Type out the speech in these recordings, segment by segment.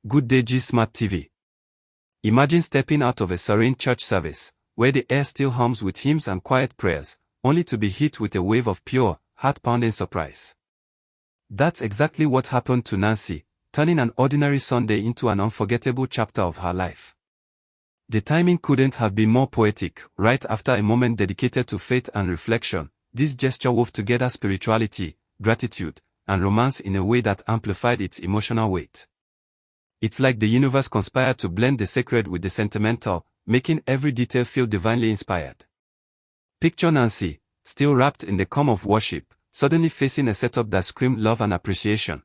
Good day G-Smart TV. Imagine stepping out of a serene church service, where the air still hums with hymns and quiet prayers, only to be hit with a wave of pure, heart-pounding surprise. That's exactly what happened to Nancy, turning an ordinary Sunday into an unforgettable chapter of her life. The timing couldn't have been more poetic. Right after a moment dedicated to faith and reflection, this gesture wove together spirituality, gratitude, and romance in a way that amplified its emotional weight. It's like the universe conspired to blend the sacred with the sentimental, making every detail feel divinely inspired. Picture Nancy, still wrapped in the calm of worship, suddenly facing a setup that screamed love and appreciation.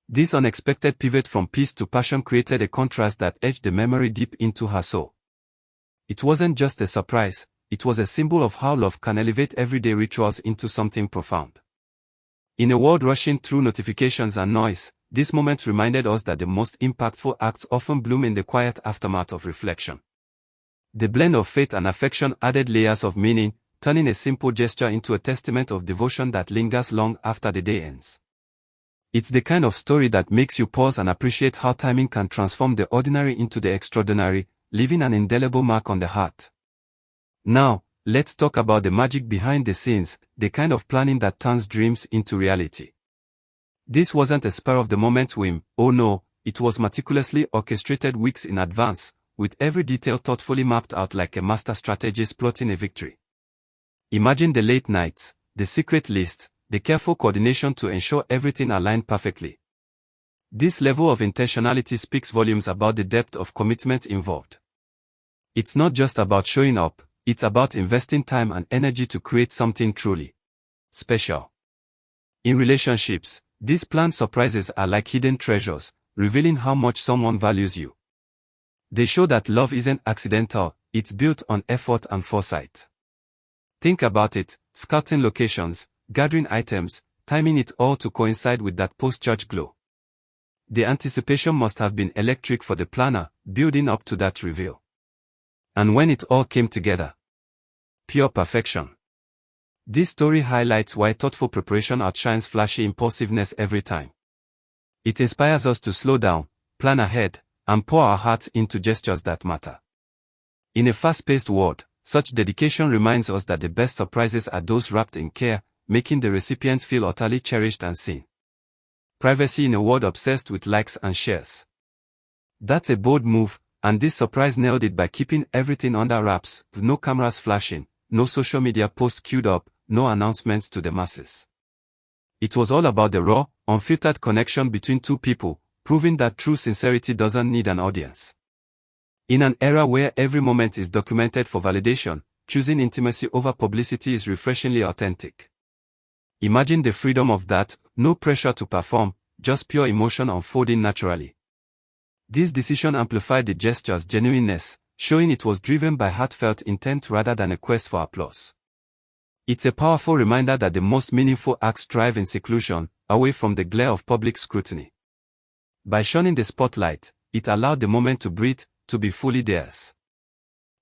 This unexpected pivot from peace to passion created a contrast that etched the memory deep into her soul. It wasn't just a surprise, it was a symbol of how love can elevate everyday rituals into something profound. In a world rushing through notifications and noise, this moment reminded us that the most impactful acts often bloom in the quiet aftermath of reflection. The blend of faith and affection added layers of meaning, turning a simple gesture into a testament of devotion that lingers long after the day ends. It's the kind of story that makes you pause and appreciate how timing can transform the ordinary into the extraordinary, leaving an indelible mark on the heart. Now, let's talk about the magic behind the scenes, the kind of planning that turns dreams into reality. This wasn't a spur-of-the-moment whim, oh no, it was meticulously orchestrated weeks in advance, with every detail thoughtfully mapped out like a master strategist plotting a victory. Imagine the late nights, the secret lists, the careful coordination to ensure everything aligned perfectly. This level of intentionality speaks volumes about the depth of commitment involved. It's not just about showing up, it's about investing time and energy to create something truly special. In relationships, these planned surprises are like hidden treasures, revealing how much someone values you. They show that love isn't accidental, it's built on effort and foresight. Think about it, scouting locations, gathering items, timing it all to coincide with that post-church glow. The anticipation must have been electric for the planner, building up to that reveal. And when it all came together, pure perfection. This story highlights why thoughtful preparation outshines flashy impulsiveness every time. It inspires us to slow down, plan ahead, and pour our hearts into gestures that matter. In a fast-paced world, such dedication reminds us that the best surprises are those wrapped in care, making the recipient feel utterly cherished and seen. Privacy in a world obsessed with likes and shares. That's a bold move, and this surprise nailed it by keeping everything under wraps, with no cameras flashing, no social media posts queued up, no announcements to the masses. It was all about the raw, unfiltered connection between two people, proving that true sincerity doesn't need an audience. In an era where every moment is documented for validation, choosing intimacy over publicity is refreshingly authentic. Imagine the freedom of that, no pressure to perform, just pure emotion unfolding naturally. This decision amplified the gesture's genuineness, showing it was driven by heartfelt intent rather than a quest for applause. It's a powerful reminder that the most meaningful acts thrive in seclusion, away from the glare of public scrutiny. By shunning the spotlight, it allowed the moment to breathe, to be fully theirs.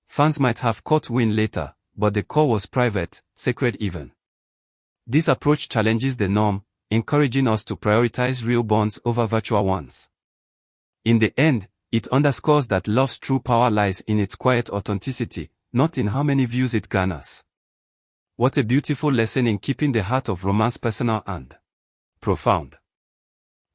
Fans might have caught wind later, but the core was private, sacred even. This approach challenges the norm, encouraging us to prioritize real bonds over virtual ones. In the end, it underscores that love's true power lies in its quiet authenticity, not in how many views it garners. What a beautiful lesson in keeping the heart of romance personal and profound.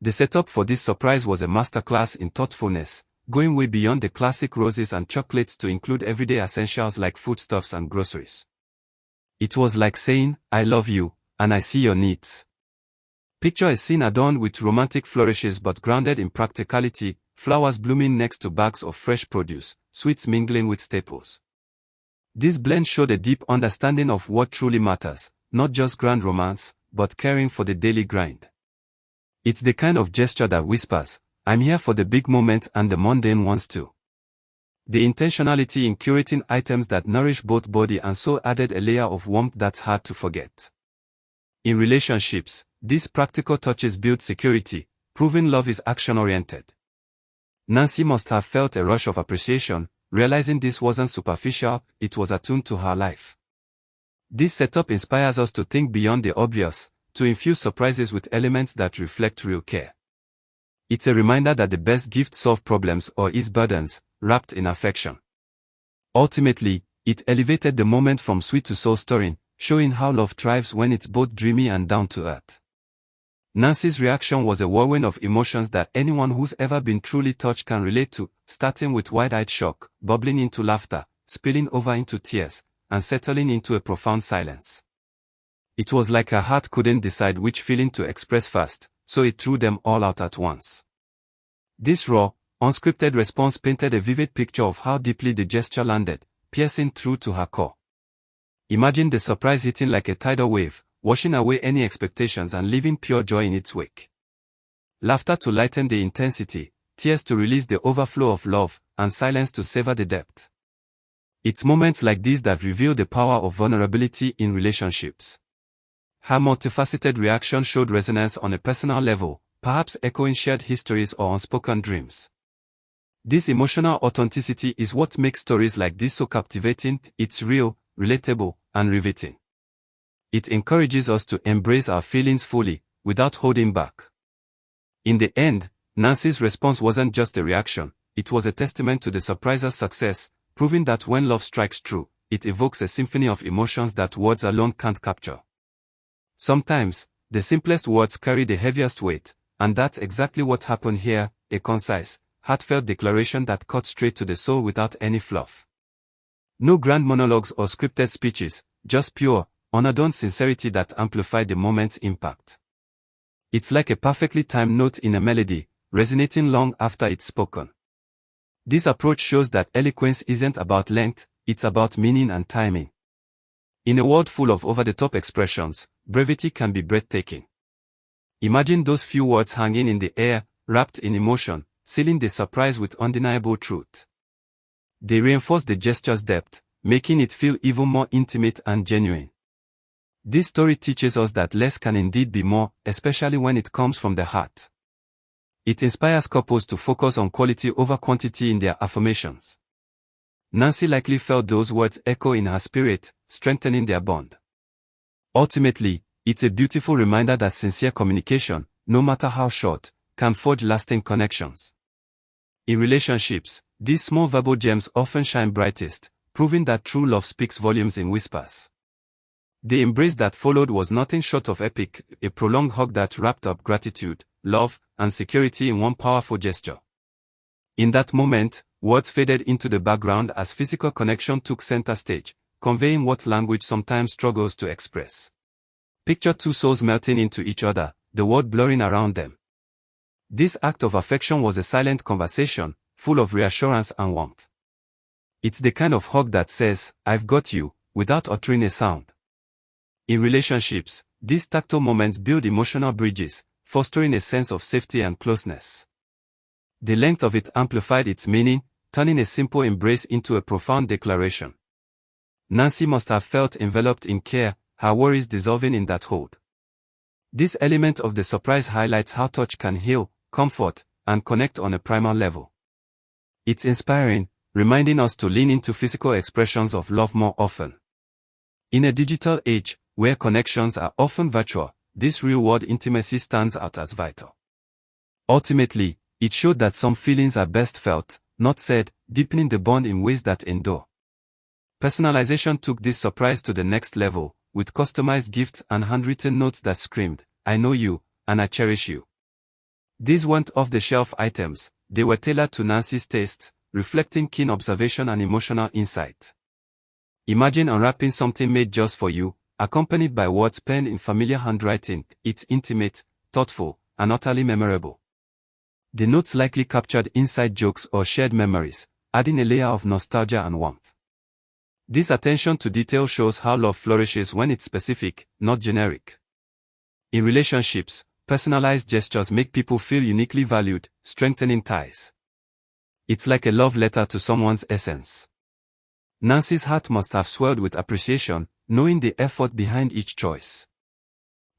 The setup for this surprise was a masterclass in thoughtfulness, going way beyond the classic roses and chocolates to include everyday essentials like foodstuffs and groceries. It was like saying, I love you, and I see your needs. Picture a scene adorned with romantic flourishes but grounded in practicality, flowers blooming next to bags of fresh produce, sweets mingling with staples. This blend showed a deep understanding of what truly matters, not just grand romance, but caring for the daily grind. It's the kind of gesture that whispers, I'm here for the big moments and the mundane ones too. The intentionality in curating items that nourish both body and soul added a layer of warmth that's hard to forget. In relationships, these practical touches build security, proving love is action-oriented. Nancy must have felt a rush of appreciation, realizing this wasn't superficial, it was attuned to her life. This setup inspires us to think beyond the obvious, to infuse surprises with elements that reflect real care. It's a reminder that the best gifts solve problems or ease burdens, wrapped in affection. Ultimately, it elevated the moment from sweet to soul-stirring, showing how love thrives when it's both dreamy and down-to-earth. Nancy's reaction was a whirlwind of emotions that anyone who's ever been truly touched can relate to, starting with wide-eyed shock, bubbling into laughter, spilling over into tears, and settling into a profound silence. It was like her heart couldn't decide which feeling to express first, so it threw them all out at once. This raw, unscripted response painted a vivid picture of how deeply the gesture landed, piercing through to her core. Imagine the surprise hitting like a tidal wave, washing away any expectations and leaving pure joy in its wake. Laughter to lighten the intensity, tears to release the overflow of love, and silence to savor the depth. It's moments like these that reveal the power of vulnerability in relationships. Her multifaceted reaction showed resonance on a personal level, perhaps echoing shared histories or unspoken dreams. This emotional authenticity is what makes stories like this so captivating. It's real, relatable, and riveting. It encourages us to embrace our feelings fully, without holding back. In the end, Nancy's response wasn't just a reaction, it was a testament to the surpriser's success, proving that when love strikes true, it evokes a symphony of emotions that words alone can't capture. Sometimes, the simplest words carry the heaviest weight, and that's exactly what happened here, a concise, heartfelt declaration that cut straight to the soul without any fluff. No grand monologues or scripted speeches, just pure, unadorned sincerity that amplified the moment's impact. It's like a perfectly timed note in a melody, resonating long after it's spoken. This approach shows that eloquence isn't about length, it's about meaning and timing. In a world full of over-the-top expressions, brevity can be breathtaking. Imagine those few words hanging in the air, wrapped in emotion, sealing the surprise with undeniable truth. They reinforce the gesture's depth, making it feel even more intimate and genuine. This story teaches us that less can indeed be more, especially when it comes from the heart. It inspires couples to focus on quality over quantity in their affirmations. Nancy likely felt those words echo in her spirit, strengthening their bond. Ultimately, it's a beautiful reminder that sincere communication, no matter how short, can forge lasting connections. In relationships, these small verbal gems often shine brightest, proving that true love speaks volumes in whispers. The embrace that followed was nothing short of epic, a prolonged hug that wrapped up gratitude, love, and security in one powerful gesture. In that moment, words faded into the background as physical connection took center stage, conveying what language sometimes struggles to express. Picture two souls melting into each other, the world blurring around them. This act of affection was a silent conversation, full of reassurance and warmth. It's the kind of hug that says, "I've got you," without uttering a sound. In relationships, these tactile moments build emotional bridges, fostering a sense of safety and closeness. The length of it amplified its meaning, turning a simple embrace into a profound declaration. Nancy must have felt enveloped in care, her worries dissolving in that hold. This element of the surprise highlights how touch can heal, comfort, and connect on a primal level. It's inspiring, reminding us to lean into physical expressions of love more often. In a digital age, where connections are often virtual, this real-world intimacy stands out as vital. Ultimately, it showed that some feelings are best felt, not said, deepening the bond in ways that endure. Personalization took this surprise to the next level, with customized gifts and handwritten notes that screamed, "I know you, and I cherish you." These weren't off-the-shelf items, they were tailored to Nancy's tastes, reflecting keen observation and emotional insight. Imagine unwrapping something made just for you, accompanied by words penned in familiar handwriting. It's intimate, thoughtful, and utterly memorable. The notes likely captured inside jokes or shared memories, adding a layer of nostalgia and warmth. This attention to detail shows how love flourishes when it's specific, not generic. In relationships, personalized gestures make people feel uniquely valued, strengthening ties. It's like a love letter to someone's essence. Nancy's heart must have swelled with appreciation, knowing the effort behind each choice.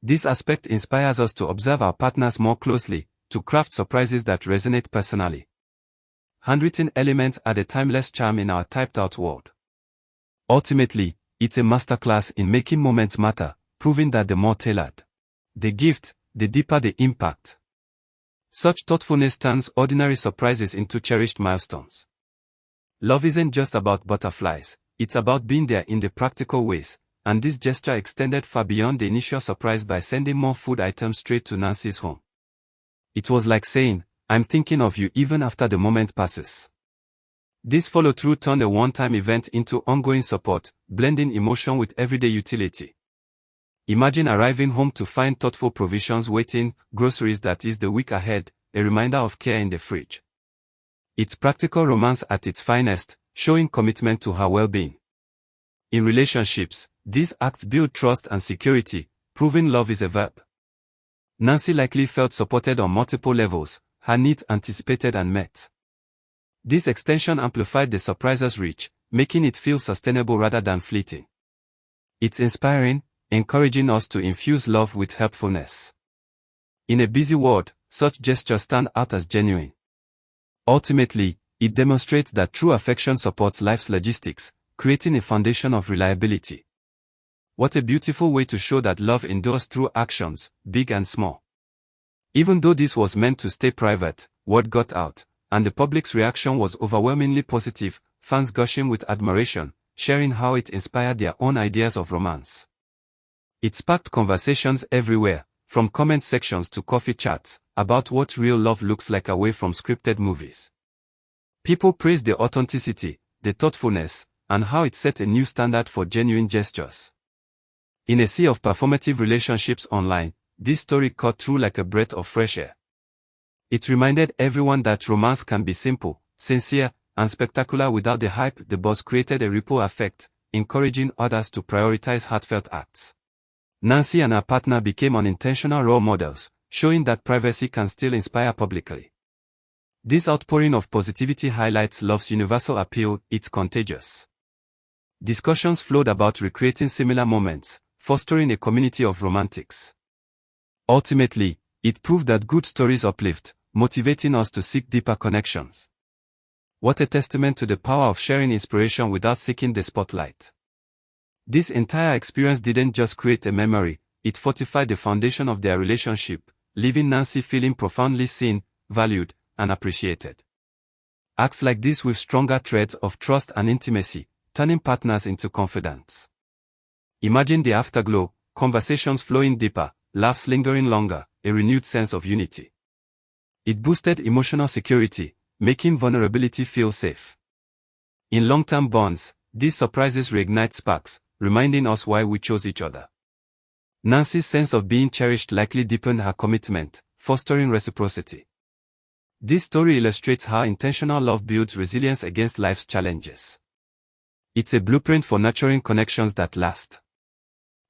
This aspect inspires us to observe our partners more closely, to craft surprises that resonate personally. Handwritten elements add a timeless charm in our typed-out world. Ultimately, it's a masterclass in making moments matter, proving that the more tailored the gift, the deeper the impact. Such thoughtfulness turns ordinary surprises into cherished milestones. Love isn't just about butterflies, it's about being there in the practical ways, and this gesture extended far beyond the initial surprise by sending more food items straight to Nancy's home. It was like saying, "I'm thinking of you even after the moment passes." This follow-through turned a one-time event into ongoing support, blending emotion with everyday utility. Imagine arriving home to find thoughtful provisions waiting, groceries that ease the week ahead, a reminder of care in the fridge. It's practical romance at its finest, showing commitment to her well-being. In relationships, these acts build trust and security, proving love is a verb. Nancy likely felt supported on multiple levels, her needs anticipated and met. This extension amplified the surprise's reach, making it feel sustainable rather than fleeting. It's inspiring, encouraging us to infuse love with helpfulness. In a busy world, such gestures stand out as genuine. Ultimately, it demonstrates that true affection supports life's logistics, creating a foundation of reliability. What a beautiful way to show that love endures through actions, big and small. Even though this was meant to stay private, word got out, and the public's reaction was overwhelmingly positive, fans gushing with admiration, sharing how it inspired their own ideas of romance. It sparked conversations everywhere, from comment sections to coffee chats, about what real love looks like away from scripted movies. People praised the authenticity, the thoughtfulness, and how it set a new standard for genuine gestures. In a sea of performative relationships online, this story cut through like a breath of fresh air. It reminded everyone that romance can be simple, sincere, and spectacular without the hype. The buzz created a ripple effect, encouraging others to prioritize heartfelt acts. Nancy and her partner became unintentional role models, showing that privacy can still inspire publicly. This outpouring of positivity highlights love's universal appeal. It's contagious. Discussions flowed about recreating similar moments, fostering a community of romantics. Ultimately, it proved that good stories uplift, motivating us to seek deeper connections. What a testament to the power of sharing inspiration without seeking the spotlight. This entire experience didn't just create a memory, it fortified the foundation of their relationship, leaving Nancy feeling profoundly seen, valued, and appreciated. Acts like this weave stronger threads of trust and intimacy, turning partners into confidants. Imagine the afterglow, conversations flowing deeper, laughs lingering longer, a renewed sense of unity. It boosted emotional security, making vulnerability feel safe. In long-term bonds, these surprises reignite sparks, reminding us why we chose each other. Nancy's sense of being cherished likely deepened her commitment, fostering reciprocity. This story illustrates how intentional love builds resilience against life's challenges. It's a blueprint for nurturing connections that last.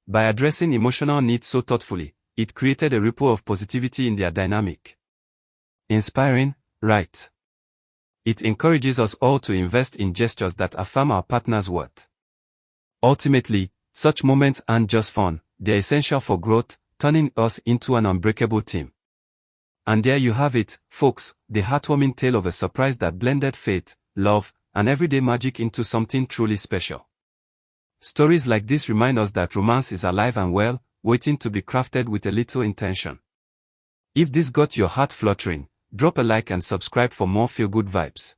By addressing emotional needs so thoughtfully, it created a ripple of positivity in their dynamic. Inspiring, right? It encourages us all to invest in gestures that affirm our partner's worth. Ultimately, such moments aren't just fun, they're essential for growth, turning us into an unbreakable team. And there you have it, folks, the heartwarming tale of a surprise that blended faith, love, and everyday magic into something truly special. Stories like this remind us that romance is alive and well, waiting to be crafted with a little intention. If this got your heart fluttering, drop a like and subscribe for more feel-good vibes.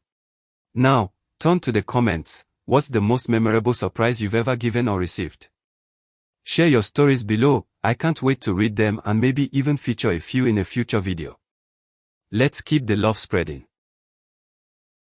Now, turn to the comments. What's the most memorable surprise you've ever given or received? Share your stories below, I can't wait to read them and maybe even feature a few in a future video. Let's keep the love spreading.